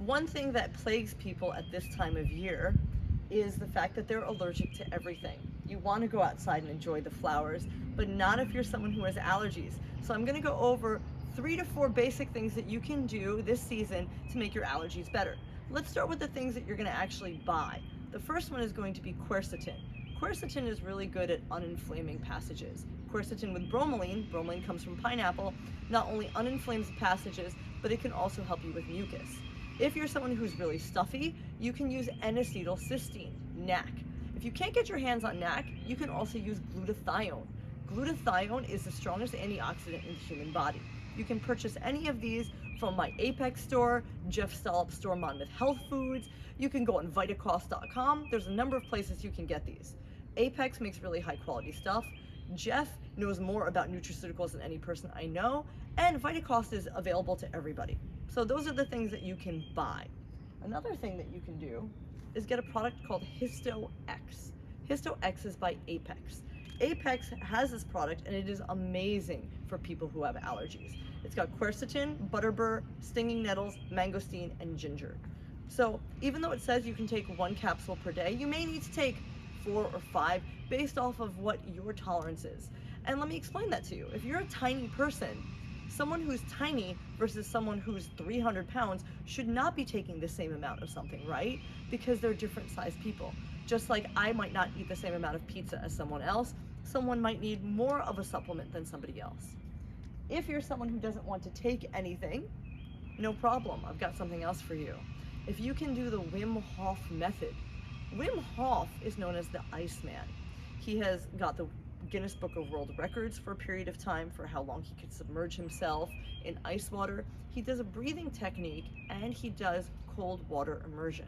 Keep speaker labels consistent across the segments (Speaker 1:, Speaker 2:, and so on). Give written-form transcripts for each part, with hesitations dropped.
Speaker 1: One thing that plagues people at this time of year is the fact that they're allergic to everything. You want to go outside and enjoy the flowers, but not if you're someone who has allergies. So I'm going to go over 3 to 4 basic things that you can do this season to make your allergies better. Let's start with the things that you're going to actually buy. The first one is going to be quercetin. Quercetin is really good at uninflaming passages. Quercetin with bromelain, bromelain comes from pineapple, not only uninflames the passages, but it can also help you with mucus. If you're someone who's really stuffy, you can use N-acetylcysteine, NAC. If you can't get your hands on NAC, you can also use glutathione. Glutathione is the strongest antioxidant in the human body. You can purchase any of these from my Apex store, Jeff Stollop's store, Monmouth Health Foods. You can go on Vitacost.com. There's a number of places you can get these. Apex makes really high quality stuff. Jeff knows more about nutraceuticals than any person I know, and Vitacost is available to everybody. So those are the things that you can buy. Another thing that you can do is get a product called Histo-X. Histo-X is by Apex. Apex has this product and it is amazing for people who have allergies. It's got quercetin, butterbur, stinging nettles, mangosteen, and ginger. So even though it says you can take 1 capsule per day, you may need to take 4 or 5 based off of what your tolerance is. And let me explain that to you. If you're a tiny person, someone who's tiny versus someone who's 300 pounds should not be taking the same amount of something, right? Because they're different sized people. Just like I might not eat the same amount of pizza as someone else, someone might need more of a supplement than somebody else. If you're someone who doesn't want to take anything, no problem, I've got something else for you. If you can do the Wim Hof method, Wim Hof is known as the Iceman. He has got the Guinness Book of World Records for a period of time for how long he could submerge himself in ice water. He does a breathing technique and he does cold water immersion.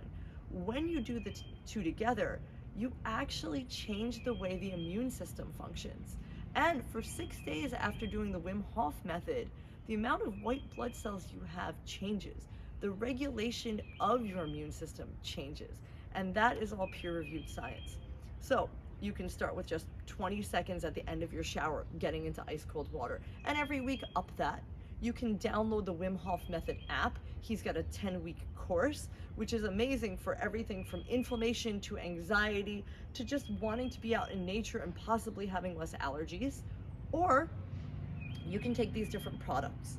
Speaker 1: When you do the two together, you actually change the way the immune system functions. And for 6 days after doing the Wim Hof method, the amount of white blood cells you have changes. The regulation of your immune system changes. And that is all peer-reviewed science. So you can start with just 20 seconds at the end of your shower getting into ice cold water, and every week up that. You can download the Wim Hof Method app. He's got a 10-week course, which is amazing for everything from inflammation to anxiety to just wanting to be out in nature and possibly having less allergies. Or you can take these different products.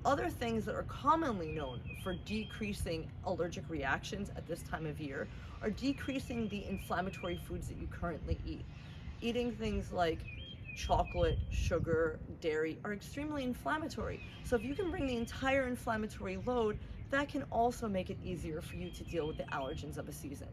Speaker 1: Other things that are commonly known for decreasing allergic reactions at this time of year are decreasing the inflammatory foods that you currently eat. Eating things like chocolate, sugar, dairy are extremely inflammatory. So if you can bring the entire inflammatory load, that can also make it easier for you to deal with the allergens of a season.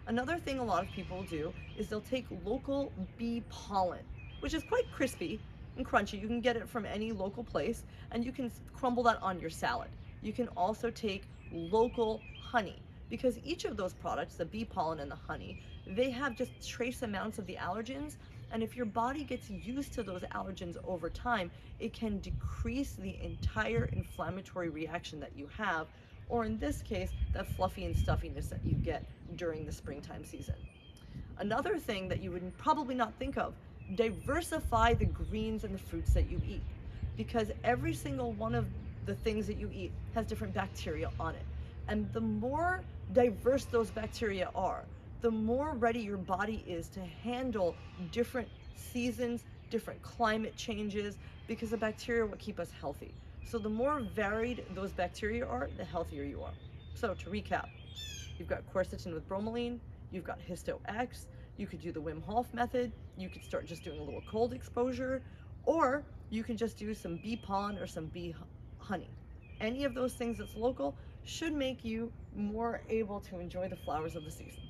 Speaker 1: Another thing a lot of people do is they'll take local bee pollen, which is quite crispy and crunchy. You can get it from any local place and you can crumble that on your salad. You can also take local honey, because each of those products, the bee pollen and the honey, they have just trace amounts of the allergens. And if your body gets used to those allergens over time, it can decrease the entire inflammatory reaction that you have, or in this case, that fluffy and stuffiness that you get during the springtime season. Another thing that you would probably not think of, diversify the greens and the fruits that you eat, because every single one of the things that you eat has different bacteria on it. And the more diverse those bacteria are, the more ready your body is to handle different seasons, different climate changes, because the bacteria will keep us healthy. So the more varied those bacteria are, the healthier you are. So to recap, you've got quercetin with bromelain, you've got Histo-X, you could do the Wim Hof method, you could start just doing a little cold exposure, or you can just do some bee pollen or some bee honey. Any of those things that's local should make you more able to enjoy the flowers of the season.